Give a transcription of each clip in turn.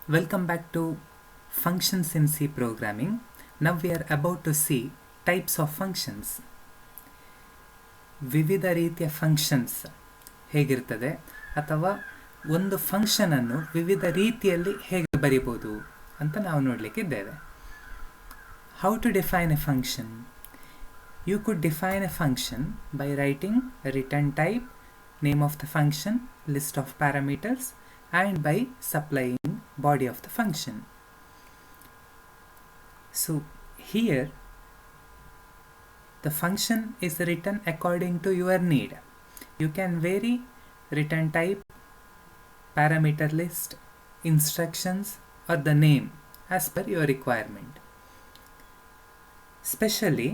Welcome back to Functions in C Programming. Now we are about to see types of functions. ವಿವಿಧ ರೀತಿಯ functions ಹೇಗಿರ್ತದೆ ಅಥವಾ ಒಂದು ಫಂಕ್ಷನನ್ನು ವಿವಿಧ ರೀತಿಯಲ್ಲಿ ಹೇಗೆ ಬರಿಬೋದು ಅಂತ ನಾವು ನೋಡಲಿಕ್ಕಿದ್ದೇವೆ. How to define a function? You could define a function by writing a return type, name of the function, list of parameters, and by supplying body of the function. So here the function is written according to your need. You can vary return type, parameter list, instructions, or the name as per your requirement. Especially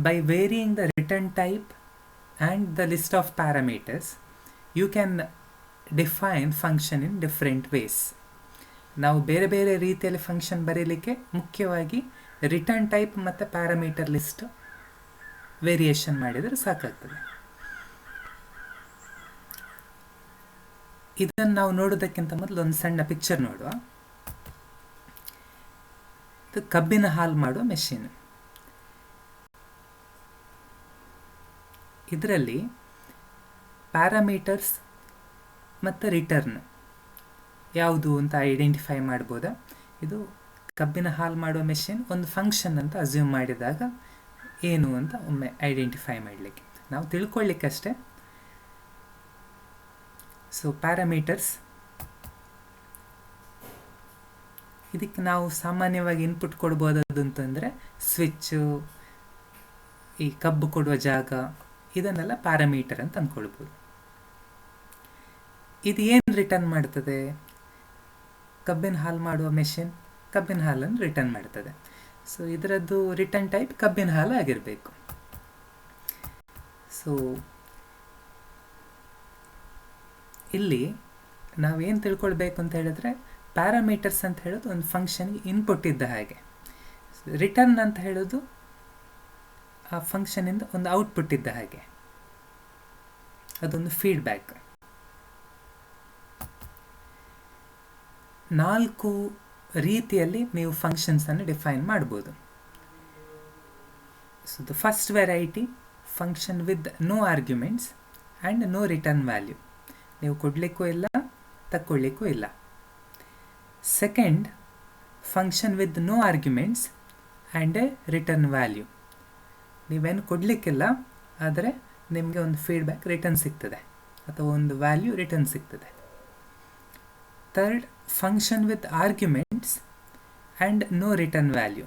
by varying the return type and the list of parameters, you can define function in different ways. ನಾವು ಬೇರೆ ಬೇರೆ ರೀತಿಯಲ್ಲಿ function ಬರೀಲಿಕ್ಕೆ ಮುಖ್ಯವಾಗಿ return type ಮತ್ತು parameter list variation ಮಾಡಿದರೆ ಸಾಕಾಗ್ತದೆ. ಇದನ್ನು ನಾವು ನೋಡೋದಕ್ಕಿಂತ ಮೊದಲು ಒಂದು ಸಣ್ಣ ಪಿಕ್ಚರ್ ನೋಡುವ. ಇದು ಕಬ್ಬಿನ ಹಾಲು ಮಾಡುವ ಮೆಷಿನ್. ಇದರಲ್ಲಿ ಪ್ಯಾರಾಮೀಟರ್ಸ್ ಮತ್ತು ರಿಟರ್ನ್ ಯಾವುದು ಅಂತ ಐಡೆಂಟಿಫೈ ಮಾಡ್ಬೋದಾ? ಇದು ಕಬ್ಬಿನ ಹಾಲು ಮಾಡುವ ಮೆಷಿನ್ ಒಂದು ಫಂಕ್ಷನ್ ಅಂತ ಅಸ್ಯೂಮ್ ಮಾಡಿದಾಗ ಏನು ಅಂತ ಒಮ್ಮೆ ಐಡೆಂಟಿಫೈ ಮಾಡಲಿಕ್ಕೆ ನಾವು ತಿಳ್ಕೊಳ್ಳಿಕ್ಕಷ್ಟೇ. ಸೊ ಪ್ಯಾರಾಮೀಟರ್ಸ್, ಇದಕ್ಕೆ ನಾವು ಸಾಮಾನ್ಯವಾಗಿ ಇನ್ಪುಟ್ ಕೊಡ್ಬೋದದು ಅಂತಂದರೆ ಸ್ವಿಚ್ಚು, ಈ ಕಬ್ಬು ಕೊಡುವ ಜಾಗ, ಇದನ್ನೆಲ್ಲ ಪ್ಯಾರಾಮೀಟರ್ ಅಂತ ಅಂದ್ಕೊಳ್ಬೋದು. ಇದು ಏನು ರಿಟರ್ನ್ ಮಾಡ್ತದೆ? ಕಬ್ಬಿನ ಹಾಲು ಮಾಡುವ ಮೆಷಿನ್ ಕಬ್ಬಿನ ಹಾಲನ್ನು ರಿಟರ್ನ್ ಮಾಡ್ತದೆ. ಸೊ ಇದರದ್ದು ರಿಟರ್ನ್ ಟೈಪ್ ಕಬ್ಬಿನ ಹಾಲು ಆಗಿರಬೇಕು. ಸೊ ಇಲ್ಲಿ ನಾವೇನು ತಿಳ್ಕೊಳ್ಬೇಕು ಅಂತ ಹೇಳಿದ್ರೆ, ಪ್ಯಾರಾಮೀಟರ್ಸ್ ಅಂತ ಹೇಳೋದು ಒಂದು ಫಂಕ್ಷನ್ಗೆ ಇನ್ಪುಟ್ ಇದ್ದ ಹಾಗೆ, ರಿಟರ್ನ್ ಅಂತ ಹೇಳೋದು ಆ ಫಂಕ್ಷನಿಂದ ಒಂದು ಔಟ್ಪುಟ್ ಇದ್ದ ಹಾಗೆ, ಅದೊಂದು ಫೀಡ್ಬ್ಯಾಕ್. 4 ರೀತಿಯಲ್ಲಿ ನೀವು ಫಂಕ್ಷನ್ಸನ್ನು ಡಿಫೈನ್ ಮಾಡ್ಬೋದು. So the first variety, function with no arguments and no return value. ನೀವು ಕೊಡಲಿಕ್ಕೂ ಇಲ್ಲ, ತಕ್ಕೊಳ್ಳಿಕ್ಕೂ ಇಲ್ಲ. Second, function with no arguments and a return value. ನೀವೇನು ಕೊಡಲಿಕ್ಕಿಲ್ಲ, ಆದರೆ ನಿಮಗೆ ಒಂದು ಫೀಡ್ಬ್ಯಾಕ್ ರಿಟರ್ನ್ ಸಿಗ್ತದೆ ಅಥವಾ ಒಂದು ವ್ಯಾಲ್ಯೂ ರಿಟರ್ನ್ ಸಿಗ್ತದೆ. Third, function with arguments and no return value.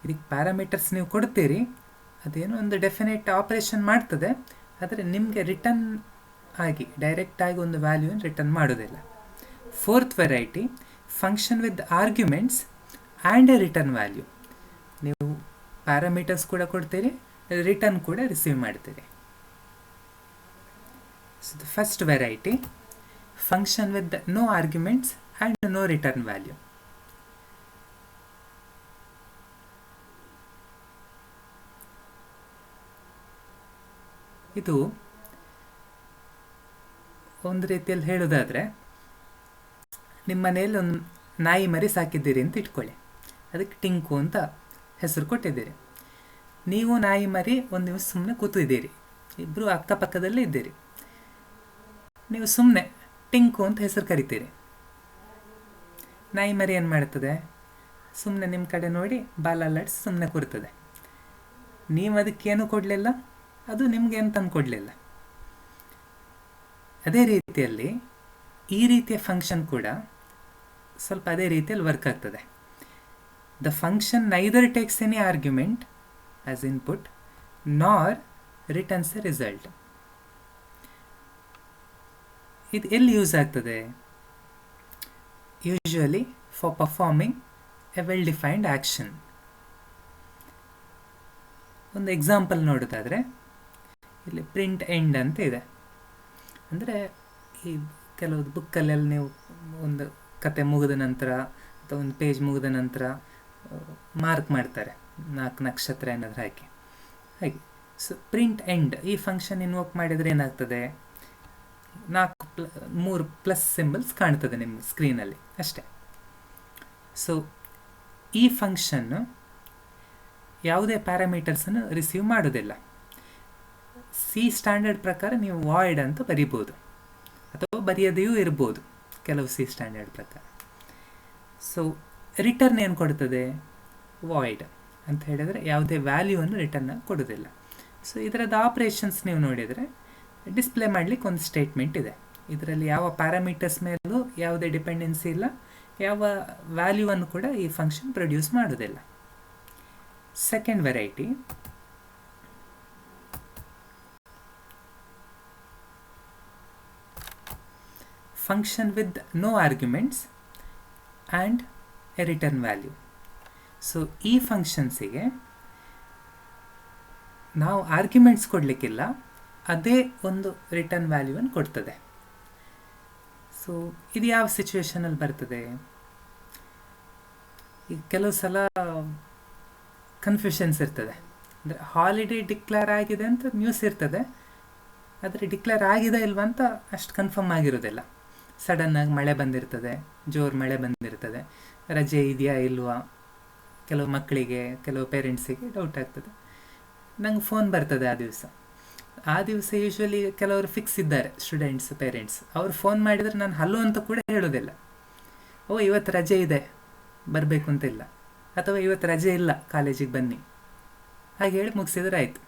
ಇದಕ್ಕೆ ಪ್ಯಾರಾಮೀಟರ್ಸ್ ನೀವು ಕೊಡ್ತೀರಿ, ಅದೇನೋ ಒಂದು ಡೆಫಿನೆಟ್ ಆಪರೇಷನ್ ಮಾಡ್ತದೆ, ಆದರೆ ನಿಮಗೆ ರಿಟರ್ನ್ ಆಗಿ ಡೈರೆಕ್ಟಾಗಿ ಒಂದು ವ್ಯಾಲ್ಯೂನ ರಿಟರ್ನ್ ಮಾಡೋದಿಲ್ಲ. Fourth variety, function with arguments and a return value. ನೀವು ಪ್ಯಾರಾಮೀಟರ್ಸ್ ಕೂಡ ಕೊಡ್ತೀರಿ, ರಿಟರ್ನ್ ಕೂಡ ರಿಸೀವ್ ಮಾಡ್ತೀರಿ. So the first variety, function with no arguments and no return value. ಇದು ಒಂದು ರೀತಿಯಲ್ಲಿ ಹೇಳೋದಾದರೆ, ನಿಮ್ಮ ಮನೆಯಲ್ಲಿ ಒಂದು ನಾಯಿ ಮರಿ ಸಾಕಿದ್ದೀರಿ ಅಂತ ಇಟ್ಕೊಳ್ಳಿ. ಅದಕ್ಕೆ ಟಿಂಕು ಅಂತ ಹೆಸರು ಕೊಟ್ಟಿದ್ದೀರಿ. ನೀವು ನಾಯಿ ಮರಿ ಒಂದು ದಿವಸ ಸುಮ್ಮನೆ ಕೂತಿದ್ದೀರಿ, ಇಬ್ಬರು ಅಕ್ಕಪಕ್ಕದಲ್ಲೇ ಇದ್ದೀರಿ. ನೀವು ಸುಮ್ಮನೆ ಟಿಂಕು ಅಂತ ಹೆಸರು ಕರಿತೀರಿ. ನಾಯಿ ಮರಿ ಏನು ಮಾಡ್ತದೆ? ಸುಮ್ಮನೆ ನಿಮ್ಮ ಕಡೆ ನೋಡಿ ಬಾಲಲ್ಲಾಡಿಸಿ ಸುಮ್ಮನೆ ಕೂರ್ತದೆ. ನೀವು ಅದಕ್ಕೇನು ಕೊಡಲಿಲ್ಲ, ಅದು ನಿಮಗೇನು ತಂದು ಕೊಡಲಿಲ್ಲ. ಅದೇ ರೀತಿಯಲ್ಲಿ ಈ ರೀತಿಯ ಫಂಕ್ಷನ್ ಕೂಡ ಸ್ವಲ್ಪ ಅದೇ ರೀತಿಯಲ್ಲಿ ವರ್ಕ್ ಆಗ್ತದೆ. The function neither takes any argument as input ನಾರ್ ರಿಟರ್ನ್ಸ್ ಎ ರಿಸಲ್ಟ್. ಇದು ಎಲ್ಲಿ ಯೂಸ್ ಆಗ್ತದೆ? Usually for performing A well defined action. ಒಂದು ಎಕ್ಸಾಂಪಲ್ ನೋಡೋದಾದರೆ, ಇಲ್ಲಿ ಪ್ರಿಂಟ್ ಎಂಡ್ ಅಂತ ಇದೆ. ಅಂದರೆ ಈ ಕೆಲವು ಬುಕ್ಕಲ್ಲೆಲ್ಲ ನೀವು ಒಂದು ಕತೆ ಮುಗಿದ ನಂತರ ಅಥವಾ ಒಂದು ಪೇಜ್ ಮುಗಿದ ನಂತರ ಮಾರ್ಕ್ ಮಾಡ್ತಾರೆ, 4 ನಕ್ಷತ್ರ ಏನಾದರೂ ಹಾಕಿ ಹಾಗೆ. ಸೊ ಪ್ರಿಂಟ್ ಎಂಡ್ ಈ ಫಂಕ್ಷನ್ ಇನ್ವೋಕ್ ಮಾಡಿದರೆ ಏನಾಗ್ತದೆ? ಮೂರು ಪ್ಲಸ್ ಸಿಂಬಲ್ಸ್ ಕಾಣ್ತದೆ ನಿಮ್ಮ ಸ್ಕ್ರೀನಲ್ಲಿ ಅಷ್ಟೇ. ಸೊ ಈ ಫಂಕ್ಷನ್ನು ಯಾವುದೇ ಪ್ಯಾರಾಮೀಟರ್ಸನ್ನು ರಿಸೀವ್ ಮಾಡೋದಿಲ್ಲ. ಸಿ ಸ್ಟ್ಯಾಂಡರ್ಡ್ ಪ್ರಕಾರ ನೀವು ವಾಯ್ಡ್ ಅಂತ ಬರಿಬೋದು ಅಥವಾ ಬರೆಯದೆಯೂ ಇರ್ಬೋದು ಕೆಲವು ಸಿ ಸ್ಟ್ಯಾಂಡರ್ಡ್ ಪ್ರಕಾರ. ಸೊ ರಿಟರ್ನ್ ಏನು ಕೊಡ್ತದೆ? ವಾಯ್ಡ್ ಅಂತ ಹೇಳಿದರೆ ಯಾವುದೇ ವ್ಯಾಲ್ಯೂವನ್ನು ರಿಟರ್ನ್ ಕೊಡೋದಿಲ್ಲ. ಸೊ ಇದರದ್ದು ಆಪ್ರೇಷನ್ಸ್ ನೀವು ನೋಡಿದರೆ ಡಿಸ್ಪ್ಲೇ ಮಾಡಲಿಕ್ಕೆ ಒಂದು ಸ್ಟೇಟ್ಮೆಂಟ್ ಇದೆ. ಇದರಲ್ಲಿ ಯಾವ ಪ್ಯಾರಾಮೀಟರ್ಸ್ ಮೇಲೂ ಯಾವುದೇ ಡಿಪೆಂಡೆನ್ಸಿ ಇಲ್ಲ, ಯಾವ ವ್ಯಾಲ್ಯೂವನ್ನು ಕೂಡ ಈ ಫಂಕ್ಷನ್ ಪ್ರೊಡ್ಯೂಸ್ ಮಾಡೋದಿಲ್ಲ. Second variety function with no arguments and a return value. So ಈ ಫಂಕ್ಷನ್ಸಿಗೆ ನಾವು ಆರ್ಗ್ಯುಮೆಂಟ್ಸ್ ಕೊಡಲಿಕ್ಕಿಲ್ಲ, ಅದೇ ಒಂದು ರಿಟರ್ನ್ ವ್ಯಾಲ್ಯೂವನ್ನು ಕೊಡ್ತದೆ. ಸೊ ಇದು ಯಾವ ಸಿಚುವೇಶನಲ್ಲಿ ಬರ್ತದೆ? ಈಗ ಕೆಲವು ಸಲ ಕನ್ಫ್ಯೂಷನ್ಸ್ ಇರ್ತದೆ. ಅಂದರೆ ಹಾಲಿಡೇ ಡಿಕ್ಲೇರ್ ಆಗಿದೆ ಅಂತ ನ್ಯೂಸ್ ಇರ್ತದೆ, ಆದರೆ ಡಿಕ್ಲೇರ್ ಆಗಿದೆ ಇಲ್ವಾ ಅಂತ ಅಷ್ಟು ಕನ್ಫರ್ಮ್ ಆಗಿರೋದಿಲ್ಲ. ಸಡನ್ನಾಗಿ ಮಳೆ ಬಂದಿರ್ತದೆ, ಜೋರು ಮಳೆ ಬಂದಿರ್ತದೆ, ರಜೆ ಇದೆಯಾ ಇಲ್ವಾ, ಕೆಲವು ಮಕ್ಕಳಿಗೆ ಕೆಲವು ಪೇರೆಂಟ್ಸಿಗೆ ಡೌಟ್ ಆಗ್ತದೆ. ನಂಗೆ ಫೋನ್ ಬರ್ತದೆ ಆ ದಿವಸ ಯೂಶ್ವಲಿ ಕೆಲವರು ಫಿಕ್ಸ್ ಇದ್ದಾರೆ, ಸ್ಟೂಡೆಂಟ್ಸ್ ಪೇರೆಂಟ್ಸ್. ಅವ್ರು ಫೋನ್ ಮಾಡಿದರೆ ನಾನು ಹಲೋ ಅಂತ ಕೂಡ ಹೇಳೋದಿಲ್ಲ. ಓ ಇವತ್ತು ರಜೆ ಇದೆ ಬರಬೇಕು ಅಂತ ಇಲ್ಲ, ಅಥವಾ ಇವತ್ತು ರಜೆ ಇಲ್ಲ ಕಾಲೇಜಿಗೆ ಬನ್ನಿ, ಹಾಗೆ ಹೇಳಿ ಮುಗಿಸಿದ್ರೆ ಆಯಿತು.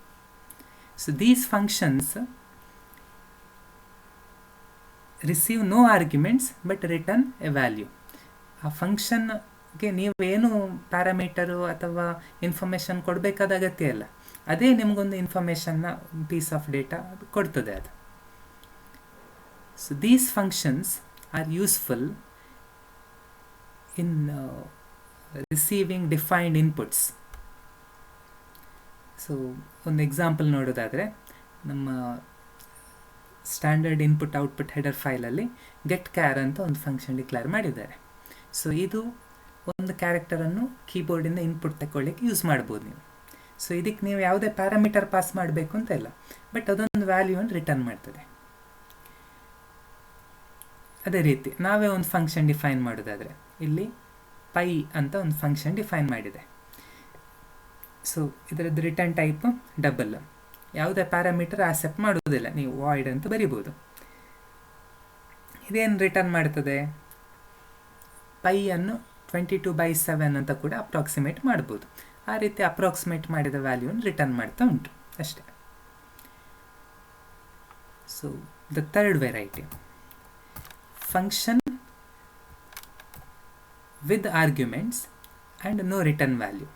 So these functions receive no arguments but return a value. ಆ ಫಂಕ್ಷನ್ಗೆ ನೀವೇನು ಪ್ಯಾರಾಮೀಟರು ಅಥವಾ ಇನ್ಫಾರ್ಮೇಷನ್ ಕೊಡಬೇಕಾದ ಅಗತ್ಯ ಇಲ್ಲ, ಅದೇ ನಿಮಗೊಂದು ಇನ್ಫಾರ್ಮೇಷನ್ನ ಪೀಸ್ ಆಫ್ ಡೇಟಾ ಕೊಡ್ತದೆ ಅದು. So these functions are useful in receiving defined inputs. So ಒಂದು ಎಕ್ಸಾಂಪಲ್ ನೋಡೋದಾದರೆ, ನಮ್ಮ ಸ್ಟ್ಯಾಂಡರ್ಡ್ ಇನ್ಪುಟ್ ಔಟ್ಪುಟ್ ಹೆಡರ್ ಫೈಲಲ್ಲಿ ಗೆಟ್ ಕ್ಯಾರ್ ಅಂತ ಒಂದು ಫಂಕ್ಷನ್ ಡಿಕ್ಲೇರ್ ಮಾಡಿದ್ದಾರೆ. ಸೊ ಇದು ಒಂದು ಕ್ಯಾರೆಕ್ಟರನ್ನು ಕೀಬೋರ್ಡಿಂದ ಇನ್ಪುಟ್ ತಗೊಳ್ಳಿಕ್ಕೆ ಯೂಸ್ ಮಾಡ್ಬೋದು ನೀವು. ಸೊ ಇದಕ್ಕೆ ನೀವು ಯಾವುದೇ ಪ್ಯಾರಾಮೀಟರ್ ಪಾಸ್ ಮಾಡಬೇಕು ಅಂತ ಇಲ್ಲ, ಬಟ್ ಅದೊಂದು ವ್ಯಾಲ್ಯೂವನ್ನು ರಿಟರ್ನ್ ಮಾಡ್ತದೆ. ಅದೇ ರೀತಿ ನಾವೇ ಒಂದು ಫಂಕ್ಷನ್ ಡಿಫೈನ್ ಮಾಡೋದಾದರೆ, ಇಲ್ಲಿ ಪೈ ಅಂತ ಒಂದು ಫಂಕ್ಷನ್ ಡಿಫೈನ್ ಮಾಡಿದೆ. ಸೊ ಇದರದ್ದು ರಿಟರ್ನ್ ಟೈಪ್ ಡಬಲ್, ಯಾವುದೇ ಪ್ಯಾರಾಮೀಟರ್ ಆಕ್ಸೆಪ್ಟ್ ಮಾಡೋದಿಲ್ಲ, ನೀವು ವಾಯ್ಡ್ ಅಂತ ಬರಿಬೋದು. ಇದೇನು ರಿಟರ್ನ್ ಮಾಡ್ತದೆ? ಪೈಯನ್ನು 22/7 ಅಂತ ಕೂಡ ಅಪ್ರಾಕ್ಸಿಮೇಟ್ ಮಾಡ್ಬೋದು. ಆ ರೀತಿ ಅಪ್ರಾಕ್ಸಿಮೇಟ್ ಮಾಡಿದ ವ್ಯಾಲ್ಯೂವನ್ನು ರಿಟರ್ನ್ ಮಾಡ್ತಾ ಉಂಟು ಅಷ್ಟೇ. So the third variety function with arguments and no return value.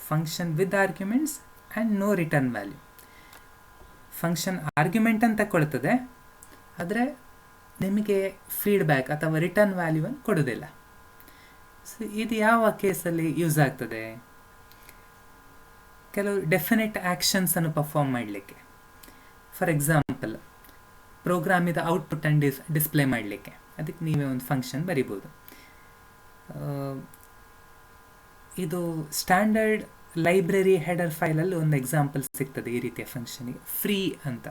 Function with arguments and no return value. Function argument ಅಂತ ಕೊಡ್ತದೆ, ಆದರೆ ನಿಮಗೆ ಫೀಡ್ಬ್ಯಾಕ್ ಅಥವಾ ರಿಟರ್ನ್ ವ್ಯಾಲ್ಯೂವನ್ನು ಕೊಡೋದಿಲ್ಲ. ಸೊ ಇದು ಯಾವ ಕೇಸಲ್ಲಿ ಯೂಸ್ ಆಗ್ತದೆ? ಕೆಲವು ಡೆಫಿನೆಟ್ ಆ್ಯಕ್ಷನ್ಸನ್ನು ಪರ್ಫಾರ್ಮ್ ಮಾಡಲಿಕ್ಕೆ. ಫಾರ್ ಎಕ್ಸಾಂಪಲ್, ಪ್ರೋಗ್ರಾಮಿದ ಔಟ್ಪುಟ್ಟನ್ನು ಡಿಸ್ಪ್ಲೇ ಮಾಡಲಿಕ್ಕೆ ಅದಕ್ಕೆ ನೀವೇ ಒಂದು ಫಂಕ್ಷನ್ ಬರಿಬೋದು. ಇದು ಸ್ಟ್ಯಾಂಡರ್ಡ್ ಲೈಬ್ರರಿ ಹೆಡರ್ ಫೈಲಲ್ಲಿ ಒಂದು ಎಕ್ಸಾಂಪಲ್ ಸಿಗ್ತದೆ ಈ ರೀತಿಯ ಫಂಕ್ಷನಿಗೆ, ಫ್ರೀ ಅಂತ.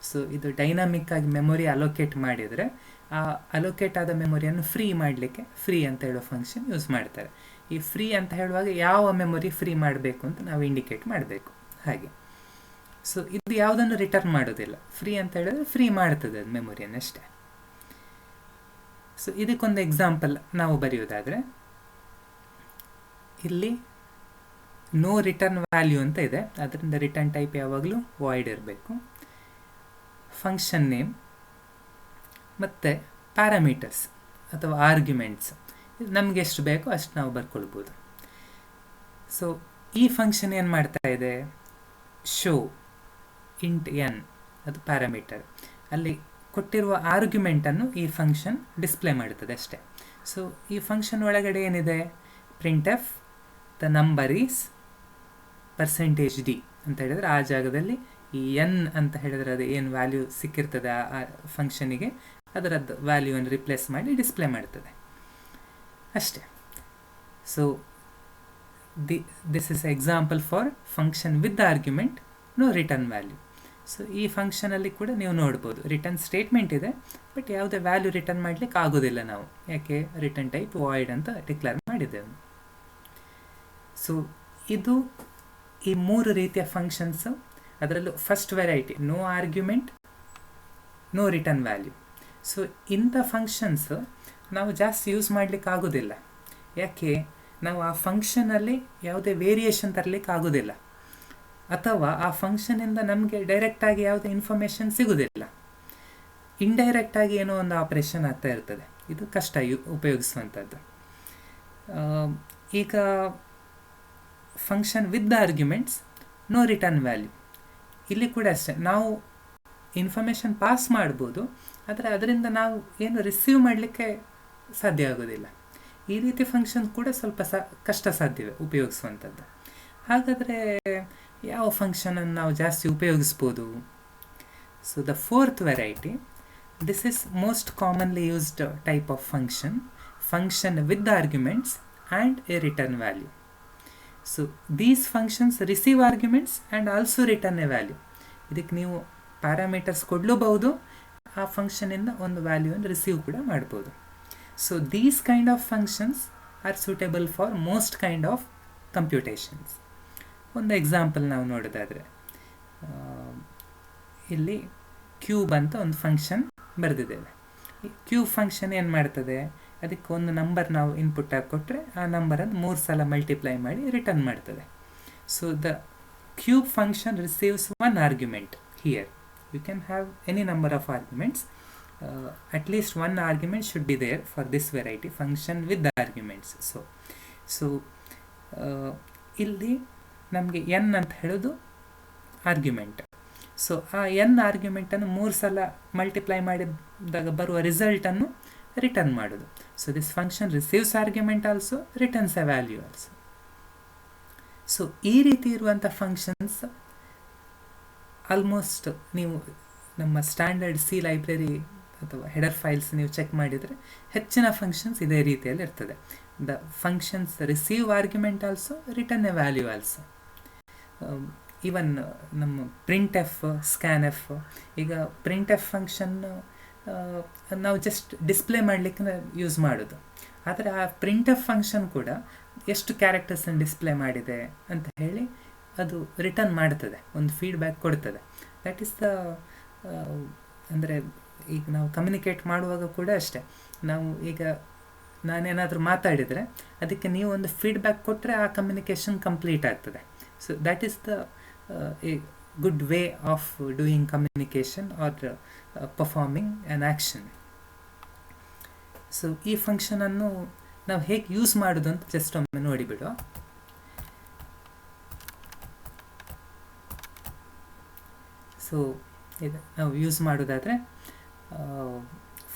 ಸೊ ಇದು ಡೈನಾಮಿಕ್ ಆಗಿ ಮೆಮೊರಿ ಅಲೋಕೇಟ್ ಮಾಡಿದರೆ ಆ ಅಲೋಕೇಟ್ ಆದ ಮೆಮೊರಿಯನ್ನು ಫ್ರೀ ಮಾಡಲಿಕ್ಕೆ ಫ್ರೀ ಅಂತ ಹೇಳೋ ಫಂಕ್ಷನ್ ಯೂಸ್ ಮಾಡ್ತಾರೆ. ಈ ಫ್ರೀ ಅಂತ ಹೇಳುವಾಗ ಯಾವ ಮೆಮೊರಿ ಫ್ರೀ ಮಾಡಬೇಕು ಅಂತ ನಾವು ಇಂಡಿಕೇಟ್ ಮಾಡಬೇಕು ಹಾಗೆ. ಸೊ ಇದು ಯಾವುದನ್ನು ರಿಟರ್ನ್ ಮಾಡೋದಿಲ್ಲ, ಫ್ರೀ ಅಂತ ಹೇಳಿದ್ರೆ ಫ್ರೀ ಮಾಡ್ತದೆ ಅದು ಮೆಮೊರಿಯನ್ನಷ್ಟೇ. ಸೊ ಇದಕ್ಕೊಂದು ಎಕ್ಸಾಂಪಲ್ ನಾವು ಬರೆಯೋದಾದರೆ, ಇಲ್ಲಿ ನೋ ರಿಟರ್ನ್ ವ್ಯಾಲ್ಯೂ ಅಂತ ಇದೆ, ಅದರಿಂದ ರಿಟರ್ನ್ ಟೈಪ್ ಯಾವಾಗಲೂ ವಾಯ್ಡ್ ಇರಬೇಕು. ಫಂಕ್ಷನ್ ನೇಮ್ ಮತ್ತು ಪ್ಯಾರಾಮೀಟರ್ಸ್ ಅಥವಾ ಆರ್ಗ್ಯುಮೆಂಟ್ಸ್ ನಮಗೆ ಎಷ್ಟು ಬೇಕೋ ಅಷ್ಟು ನಾವು ಬರ್ಕೊಳ್ಬೋದು. ಸೊ ಈ ಫಂಕ್ಷನ್ ಏನು ಮಾಡ್ತಾ ಇದೆ? ಶೋ ಇಂಟ್ ಎನ್, ಅದು ಪ್ಯಾರಾಮೀಟರ್. ಅಲ್ಲಿ ಕೊಟ್ಟಿರುವ ಆರ್ಗ್ಯುಮೆಂಟನ್ನು ಈ ಫಂಕ್ಷನ್ ಡಿಸ್ಪ್ಲೇ ಮಾಡ್ತದೆ ಅಷ್ಟೇ. ಸೊ ಈ ಫಂಕ್ಷನ್ ಒಳಗಡೆ ಏನಿದೆ? Print F the number is %d ಅಂತ ಹೇಳಿದರೆ ಆ ಜಾಗದಲ್ಲಿ ಈ ಎನ್ ಅಂತ ಹೇಳಿದರೆ ಅದು ಏನು ವ್ಯಾಲ್ಯೂ ಸಿಕ್ಕಿರ್ತದೆ ಆ ಫಂಕ್ಷನಿಗೆ ಅದರದ್ದು ವ್ಯಾಲ್ಯೂವನ್ನು ರಿಪ್ಲೇಸ್ ಮಾಡಿ ಡಿಸ್ಪ್ಲೇ ಮಾಡ್ತದೆ ಅಷ್ಟೇ. So this is example for function with argument, no return value. So ಈ ಫಂಕ್ಷನಲ್ಲಿ ಕೂಡ ನೀವು ನೋಡ್ಬೋದು ರಿಟರ್ನ್ ಸ್ಟೇಟ್ಮೆಂಟ್ ಇದೆ, ಬಟ್ ಯಾವುದೇ ವ್ಯಾಲ್ಯೂ ರಿಟರ್ನ್ ಮಾಡಲಿಕ್ಕೆ ಆಗೋದಿಲ್ಲ ನಾವು, ಯಾಕೆ ರಿಟರ್ನ್ ಟೈಪ್ ವಾಯ್ಡ್ ಅಂತ ಡಿಕ್ಲೇರ್ ಮಾಡಿದ್ದೇವೆ. ಸೊ ಇದು ಈ 3 ರೀತಿಯ ಫಂಕ್ಷನ್ಸ್. ಅದರಲ್ಲೂ first variety no argument, no return value. So ಇಂಥ ಫಂಕ್ಷನ್ಸ್ ನಾವು ಜಾಸ್ತಿ ಯೂಸ್ ಮಾಡಲಿಕ್ಕೆ ಆಗೋದಿಲ್ಲ, ಯಾಕೆ ನಾವು ಆ ಫಂಕ್ಷನಲ್ಲಿ ಯಾವುದೇ ವೇರಿಯೇಷನ್ ತರಲಿಕ್ಕೆ ಆಗೋದಿಲ್ಲ, ಅಥವಾ ಆ ಫಂಕ್ಷನಿಂದ ನಮಗೆ ಡೈರೆಕ್ಟಾಗಿ ಯಾವುದೇ ಇನ್ಫಾರ್ಮೇಷನ್ ಸಿಗೋದಿಲ್ಲ. ಇಂಡೈರೆಕ್ಟಾಗಿ ಏನೋ ಒಂದು ಆಪರೇಷನ್ ಆಗ್ತಾ ಇರ್ತದೆ, ಇದು ಕಷ್ಟ ಉಪಯೋಗಿಸುವಂಥದ್ದು. ಈಗ function with arguments, no return value. ಇಲ್ಲಿ ಕೂಡ ಅಷ್ಟೇ, ನಾವು ಇನ್ಫಾರ್ಮೇಷನ್ ಪಾಸ್ ಮಾಡ್ಬೋದು, ಆದರೆ ಅದರಿಂದ ನಾವು ಏನು ರಿಸೀವ್ ಮಾಡಲಿಕ್ಕೆ ಸಾಧ್ಯ ಆಗೋದಿಲ್ಲ. ಈ ರೀತಿ ಫಂಕ್ಷನ್ ಕೂಡ ಸ್ವಲ್ಪ ಕಷ್ಟ ಸಾಧ್ಯವೇ ಉಪಯೋಗಿಸುವಂಥದ್ದು. ಹಾಗಾದರೆ ಯಾವ ಫಂಕ್ಷನನ್ನು ನಾವು ಜಾಸ್ತಿ ಉಪಯೋಗಿಸ್ಬೋದು? So the fourth variety, this is most commonly used type of function with arguments and a return value. So these functions receive arguments and also return a value. ಇದಕ್ಕೆ ನೀವು ಪ್ಯಾರಾಮೀಟರ್ಸ್ ಕೊಡಲೂಬಹುದು, ಆ ಫಂಕ್ಷನಿಂದ ಒಂದು ವ್ಯಾಲ್ಯೂವನ್ನು ರಿಸೀವ್ ಕೂಡ ಮಾಡ್ಬೋದು. So these kind of functions are suitable for most kind of computations. ಒಂದು example ನಾವು ನೋಡೋದಾದರೆ, ಇಲ್ಲಿ ಕ್ಯೂಬ್ ಅಂತ ಒಂದು ಫಂಕ್ಷನ್ ಬರೆದಿದ್ದೇವೆ. ಈ ಕ್ಯೂಬ್ ಫಂಕ್ಷನ್ ಏನು ಮಾಡ್ತದೆ, ಅದಕ್ಕೆ ಒಂದು ನಂಬರ್ ನಾವು ಇನ್ಪುಟ್ ಆಗಿ ಕೊಟ್ಟರೆ ಆ ನಂಬರನ್ನು 3 ಸಲ ಮಲ್ಟಿಪ್ಲೈ ಮಾಡಿ ರಿಟರ್ನ್ ಮಾಡ್ತದೆ. So the cube function receives one argument here. You can have any number of arguments, at least one argument should be there for this variety, function with the arguments. So ಇಲ್ಲಿ ನಮಗೆ n ಅಂತ ಹೇಳೋದು argument. So ಆ n ಆರ್ಗ್ಯುಮೆಂಟನ್ನು 3 ಸಲ multiply ಮಾಡಿದಾಗ ಬರುವ ರಿಸಲ್ಟನ್ನು return ಮಾಡೋದು. So this function receives argument also, returns A value also. So ಈ ರೀತಿ ಇರುವಂಥ ಫಂಕ್ಷನ್ಸ್ ಆಲ್ಮೋಸ್ಟ್ ನೀವು ನಮ್ಮ ಸ್ಟ್ಯಾಂಡರ್ಡ್ ಸಿ ಲೈಬ್ರರಿ ಅಥವಾ ಹೆಡರ್ ಫೈಲ್ಸ್ ನೀವು ಚೆಕ್ ಮಾಡಿದರೆ ಹೆಚ್ಚಿನ ಫಂಕ್ಷನ್ಸ್ ಇದೇ ರೀತಿಯಲ್ಲಿ ಇರ್ತದೆ. The functions receive argument also, return a value also. Even ನಮ್ಮ ಪ್ರಿಂಟ್ ಎಫ್, ಸ್ಕ್ಯಾನ್ ಎಫ್. ಈಗ ಪ್ರಿಂಟ್ ಎಫ್ ಫಂಕ್ಷನ್ ನಾವು ಜಸ್ಟ್ ಡಿಸ್ಪ್ಲೇ ಮಾಡಲಿಕ್ಕೆ ಯೂಸ್ ಮಾಡೋದು, ಆದರೆ ಆ ಪ್ರಿಂಟ್ ಎಫ್ ಫಂಕ್ಷನ್ ಕೂಡ ಎಷ್ಟು ಕ್ಯಾರೆಕ್ಟರ್ಸನ್ನು ಡಿಸ್ಪ್ಲೇ ಮಾಡಿದೆ ಅಂತ ಹೇಳಿ ಅದು ರಿಟರ್ನ್ ಮಾಡ್ತದೆ, ಒಂದು ಫೀಡ್ಬ್ಯಾಕ್ ಕೊಡ್ತದೆ. ದ್ಯಾಟ್ ಈಸ್ ದ ಅಂದರೆ ಈಗ ನಾವು ಕಮ್ಯುನಿಕೇಟ್ ಮಾಡುವಾಗ ಕೂಡ ಅಷ್ಟೇ, ನಾವು ಈಗ ನಾನೇನಾದರೂ ಮಾತಾಡಿದರೆ ಅದಕ್ಕೆ ನೀವು ಒಂದು ಫೀಡ್ಬ್ಯಾಕ್ ಕೊಟ್ಟರೆ ಆ ಕಮ್ಯುನಿಕೇಷನ್ ಕಂಪ್ಲೀಟ್ ಆಗ್ತದೆ. So that is the A good way of doing communication R performing an action. So ಈ ಫಂಕ್ಷನನ್ನು ನಾವು ಹೇಗೆ ಯೂಸ್ ಮಾಡೋದು ಅಂತ ಜಸ್ಟ್ ಒಮ್ಮೆ ನೋಡಿಬಿಡುವ. ಸೊ ಇದು ನಾವು ಯೂಸ್ ಮಾಡೋದಾದರೆ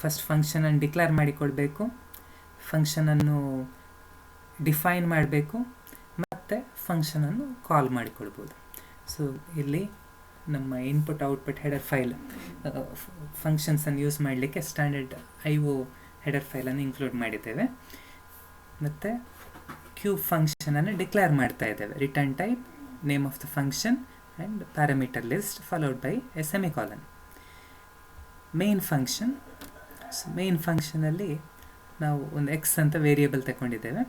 ಫಸ್ಟ್ ಫಂಕ್ಷನನ್ನು ಡಿಕ್ಲೇರ್ ಮಾಡಿಕೊಡ್ಬೇಕು, ಫಂಕ್ಷನನ್ನು ಡಿಫೈನ್ ಮಾಡಬೇಕು, ಮತ್ತು ಫಂಕ್ಷನನ್ನು ಕಾಲ್ ಮಾಡಿಕೊಳ್ಬೋದು. ಸೊ ಇಲ್ಲಿ ನಮ್ಮ ಇನ್ಪುಟ್ ಔಟ್ಪುಟ್ ಹೆಡರ್ ಫೈಲ್ ಫಂಕ್ಷನ್ಸನ್ನು ಯೂಸ್ ಮಾಡಲಿಕ್ಕೆ ಸ್ಟ್ಯಾಂಡರ್ಡ್ IO ಹೆಡರ್ ಫೈಲನ್ನು ಇನ್ಕ್ಲೂಡ್ ಮಾಡಿದ್ದೇವೆ. ಮತ್ತು ಕ್ಯೂಬ್ ಫಂಕ್ಷನನ್ನು ಡಿಕ್ಲೇರ್ ಮಾಡ್ತಾ ಇದ್ದೇವೆ. Return type, name of the function and parameter list followed by a semicolon. Main function. So main ಫಂಕ್ಷನಲ್ಲಿ ನಾವು ಒಂದು ಎಕ್ಸ್ ಅಂತ ವೇರಿಯೇಬಲ್ ತಗೊಂಡಿದ್ದೇವೆ.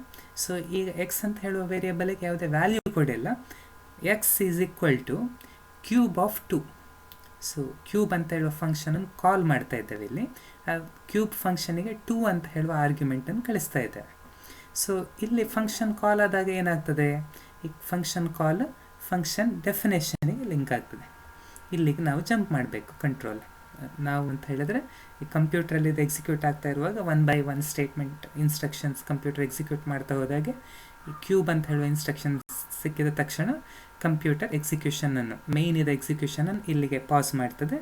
ಸೊ ಈಗ ಎಕ್ಸ್ ಅಂತ ಹೇಳುವ ವೇರಿಯೇಬಲ್ಗೆ ಯಾವುದೇ ವ್ಯಾಲ್ಯೂ ಕೊಡಿಲ್ಲ. X is equal to cube of 2. So cube ಅಂತ ಹೇಳುವ ಫಂಕ್ಷನನ್ನು ಕಾಲ್ ಮಾಡ್ತಾ ಇದ್ದೇವೆ. ಇಲ್ಲಿ ಆ ಕ್ಯೂಬ್ ಫಂಕ್ಷನಿಗೆ 2 ಅಂತ ಹೇಳುವ ಆರ್ಗ್ಯುಮೆಂಟನ್ನು ಕಳಿಸ್ತಾ ಇದ್ದೇವೆ. ಸೊ ಇಲ್ಲಿ ಫಂಕ್ಷನ್ ಕಾಲ್ ಆದಾಗ ಏನಾಗ್ತದೆ, ಈ ಫಂಕ್ಷನ್ ಕಾಲ್ ಫಂಕ್ಷನ್ ಡೆಫಿನೇಷನಿಗೆ ಲಿಂಕ್ ಆಗ್ತದೆ. ಇಲ್ಲಿಗೆ ನಾವು ಜಂಪ್ ಮಾಡಬೇಕು ಕಂಟ್ರೋಲ್. ನಾವು ಅಂತ ಹೇಳಿದ್ರೆ ಈ ಕಂಪ್ಯೂಟ್ರಲ್ಲಿ ಇದು ಎಕ್ಸಿಕ್ಯೂಟ್ ಆಗ್ತಾ ಇರುವಾಗ 1 by 1 statement instructions computer execute ಮಾಡ್ತಾ ಹೋದಾಗೆ ಈ ಕ್ಯೂಬ್ ಅಂತ ಹೇಳುವ ಇನ್ಸ್ಟ್ರಕ್ಷನ್ಸ್ ಸಿಕ್ಕಿದ ತಕ್ಷಣ ಕಂಪ್ಯೂಟರ್ ಎಕ್ಸಿಕ್ಯೂಷನನ್ನು, ಮೇನ್ ಇದ ಎಕ್ಸಿಕ್ಯೂಷನನ್ನು ಇಲ್ಲಿಗೆ ಪಾಸ್ ಮಾಡ್ತದೆ.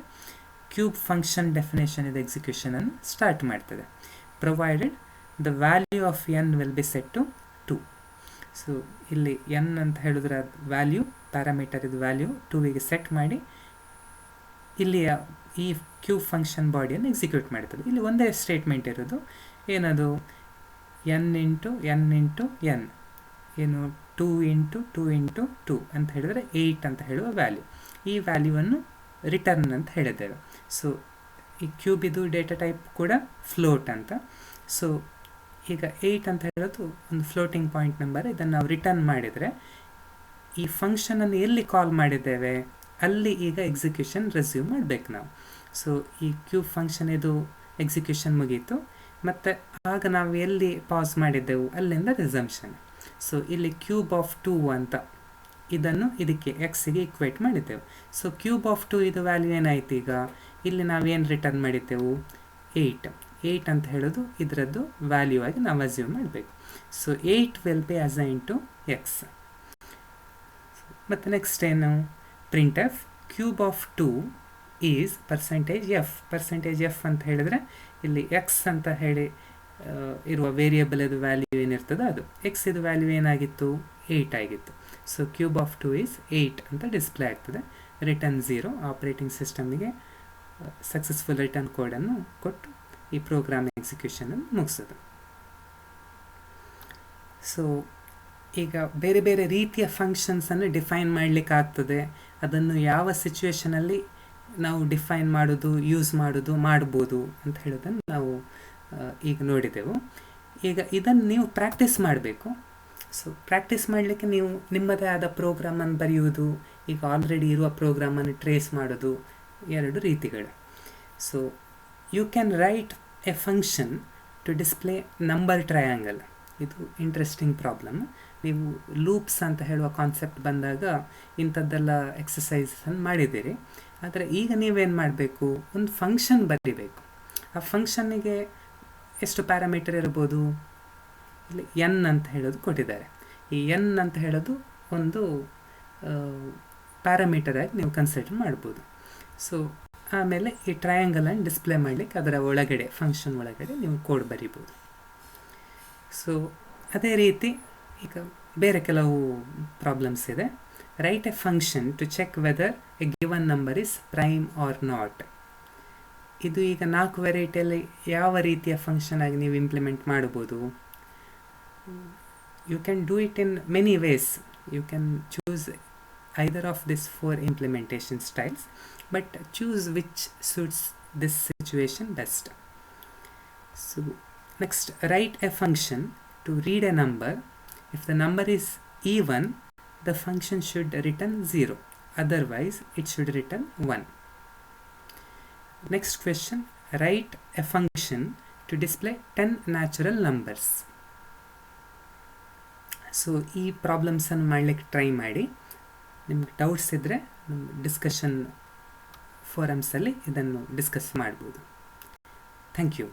ಕ್ಯೂಬ್ ಫಂಕ್ಷನ್ ಡೆಫಿನೇಷನ್ ಇದ ಎಕ್ಸಿಕ್ಯೂಷನನ್ನು ಸ್ಟಾರ್ಟ್ ಮಾಡ್ತದೆ. Provided the value of n will be set to 2. So ಇಲ್ಲಿ n ಅಂತ ಹೇಳಿದ್ರೆ ವ್ಯಾಲ್ಯೂ, ಪ್ಯಾರಾಮೀಟರ್ ಇದು ವ್ಯಾಲ್ಯೂ 2ಗೆ ಸೆಟ್ ಮಾಡಿ ಇಲ್ಲಿ ಈ ಕ್ಯೂಬ್ ಫಂಕ್ಷನ್ ಬಾಡಿಯನ್ನು ಎಕ್ಸಿಕ್ಯೂಟ್ ಮಾಡ್ತದೆ. ಇಲ್ಲಿ ಒಂದೇ ಸ್ಟೇಟ್ಮೆಂಟ್ ಇರೋದು, ಏನದು n ಇಂಟು n ಏನು 2 ಇಂಟು 2 ಇಂಟು 2 ಅಂತ ಹೇಳಿದ್ರೆ 8 ಅಂತ ಹೇಳುವ ವ್ಯಾಲ್ಯೂ. ಈ ವ್ಯಾಲ್ಯೂವನ್ನು ರಿಟರ್ನ್ ಅಂತ ಹೇಳಿದ್ದೇವೆ. ಸೊ ಈ ಕ್ಯೂಬಿದು ಡೇಟಾ ಟೈಪ್ ಕೂಡ ಫ್ಲೋಟ್ ಅಂತ. ಸೊ ಈಗ 8 ಅಂತ ಹೇಳೋದು ಒಂದು ಫ್ಲೋಟಿಂಗ್ ಪಾಯಿಂಟ್ ನಂಬರ್. ಇದನ್ನು ನಾವು ರಿಟರ್ನ್ ಮಾಡಿದರೆ ಈ ಫಂಕ್ಷನನ್ನು ಎಲ್ಲಿ ಕಾಲ್ ಮಾಡಿದ್ದೇವೆ ಅಲ್ಲಿ ಈಗ ಎಕ್ಸಿಕ್ಯೂಷನ್ ರೆಸ್ಯೂಮ್ ಮಾಡಬೇಕು ನಾವು. ಸೊ ಈ ಕ್ಯೂಬ್ ಫಂಕ್ಷನ್ ಇದು ಎಕ್ಸಿಕ್ಯೂಷನ್ ಮುಗೀತು, ಮತ್ತು ಆಗ ನಾವು ಎಲ್ಲಿ ಪಾಸ್ ಮಾಡಿದ್ದೆವು ಅಲ್ಲಿಂದ ರಿಸಂಪ್ಷನ್. ಸೊ ಇಲ್ಲಿ ಕ್ಯೂಬ್ ಆಫ್ 2 ಅಂತ ಇದನ್ನು ಇದಕ್ಕೆ ಎಕ್ಸಿಗೆ ಇಕ್ವೇಟ್ ಮಾಡಿದ್ದೆವು. ಸೊ ಕ್ಯೂಬ್ ಆಫ್ 2 ಇದು ವ್ಯಾಲ್ಯೂ ಏನಾಯ್ತು, ಈಗ ಇಲ್ಲಿ ನಾವೇನು ರಿಟರ್ನ್ ಮಾಡಿದ್ದೆವು 8 ಅಂತ ಹೇಳೋದು ಇದರದ್ದು ವ್ಯಾಲ್ಯೂ ಆಗಿ ನಾವು ಅಸ್ಯೂಮ್ ಮಾಡಬೇಕು. So 8 will be assign to x. ಮತ್ತು ನೆಕ್ಸ್ಟ್ ಏನು, print f cube of 2 is percentage f ಅಂತ ಹೇಳಿದರೆ ಇಲ್ಲಿ ಎಕ್ಸ್ ಅಂತ ಹೇಳಿ ಇರುವ ವೇರಿಯಬಲ್ ಇದು ವ್ಯಾಲ್ಯೂ ಏನಿರ್ತದೆ ಅದು ಎಕ್ಸ್ ಇದು ವ್ಯಾಲ್ಯೂ ಏನಾಗಿತ್ತು 8 ಆಗಿತ್ತು. ಸೊ ಕ್ಯೂಬ್ ಆಫ್ 2 ಈಸ್ 8 ಅಂತ ಡಿಸ್ಪ್ಲೇ ಆಗ್ತದೆ. ರಿಟರ್ನ್ 0 ಆಪರೇಟಿಂಗ್ ಸಿಸ್ಟಮಿಗೆ ಸಕ್ಸಸ್ಫುಲ್ ರಿಟರ್ನ್ ಕೋಡನ್ನು ಕೊಟ್ಟು ಈ ಪ್ರೋಗ್ರಾಮ್ ಎಕ್ಸಿಕ್ಯೂಷನನ್ನು ಮುಗಿಸೋದು. ಸೊ ಈಗ ಬೇರೆ ಬೇರೆ ರೀತಿಯ ಫಂಕ್ಷನ್ಸನ್ನು ಡಿಫೈನ್ ಮಾಡಲಿಕ್ಕಾಗ್ತದೆ. ಅದನ್ನು ಯಾವ ಸಿಚುವೇಷನಲ್ಲಿ ನಾವು ಡಿಫೈನ್ ಮಾಡೋದು, ಯೂಸ್ ಮಾಡೋದು, ಮಾಡ್ಬೋದು ಅಂತ ಹೇಳೋದನ್ನು ನಾವು ಈಗ ನೋಡಿದೆವು. ಈಗ ಇದನ್ನು ನೀವು ಪ್ರಾಕ್ಟೀಸ್ ಮಾಡಬೇಕು. ಸೊ ಪ್ರಾಕ್ಟೀಸ್ ಮಾಡಲಿಕ್ಕೆ ನೀವು ನಿಮ್ಮದೇ ಆದ ಪ್ರೋಗ್ರಾಮನ್ನು ಬರೆಯುವುದು, ಈಗ ಆಲ್ರೆಡಿ ಇರುವ ಪ್ರೋಗ್ರಾಮನ್ನು ಟ್ರೇಸ್ ಮಾಡೋದು, 2 ರೀತಿಗಳು. So you can write a function to display number triangle. ಇದು ಇಂಟ್ರೆಸ್ಟಿಂಗ್ ಪ್ರಾಬ್ಲಮ್. ನೀವು ಲೂಪ್ಸ್ ಅಂತ ಹೇಳುವ ಕಾನ್ಸೆಪ್ಟ್ ಬಂದಾಗ ಇಂಥದ್ದೆಲ್ಲ ಎಕ್ಸಸೈಸನ್ನು ಮಾಡಿದ್ದೀರಿ. ಆದರೆ ಈಗ ನೀವೇನು ಮಾಡಬೇಕು, ಒಂದು ಫಂಕ್ಷನ್ ಬರೀಬೇಕು. ಆ ಫಂಕ್ಷನ್ನಿಗೆ ಎಷ್ಟು ಪ್ಯಾರಾಮೀಟರ್ ಇರ್ಬೋದು, ಇಲ್ಲಿ ಎನ್ ಅಂತ ಹೇಳೋದು ಕೊಟ್ಟಿದ್ದಾರೆ. ಈ ಎನ್ ಅಂತ ಹೇಳೋದು ಒಂದು ಪ್ಯಾರಾಮೀಟರ್ ಆಗಿ ನೀವು ಕನ್ಸಿಡರ್ ಮಾಡ್ಬೋದು. ಸೊ ಆಮೇಲೆ ಈ ಟ್ರಯಾಂಗಲನ್ನು ಡಿಸ್ಪ್ಲೇ ಮಾಡಲಿಕ್ಕೆ ಅದರ ಒಳಗಡೆ ಫಂಕ್ಷನ್ ಒಳಗಡೆ ನೀವು ಕೋಡ್ ಬರಿಬೋದು. ಸೊ ಅದೇ ರೀತಿ ಈಗ ಬೇರೆ ಕೆಲವು ಪ್ರಾಬ್ಲಮ್ಸ್ ಇದೆ. Write a function to check whether a given number is prime or not. ಇದು ಈಗ 4 ವೆರೈಟಿಯಲ್ಲಿ ಯಾವ ರೀತಿಯ ಫಂಕ್ಷನ್ ಆಗಿ ನೀವು ಇಂಪ್ಲಿಮೆಂಟ್ ಮಾಡ್ಬೋದು. You can do it in many ways. You can choose either of this 4 implementation styles, but choose which suits this situation best. So next, write a function to read a number. If the number is even, the function should return 0. Otherwise, it should return 1. Next question, write a function to display 10 natural numbers. So ಈ ಪ್ರಾಬ್ಲಮ್ಸನ್ನು ಮಾಡಲಿಕ್ಕೆ try ಮಾಡಿ. ನಿಮ್ಗೆ doubts ಇದ್ದರೆ ನಮ್ಮ discussion ಫೋರಮ್ಸಲ್ಲಿ ಇದನ್ನು discuss ಮಾಡ್ಬೋದು. Thank you.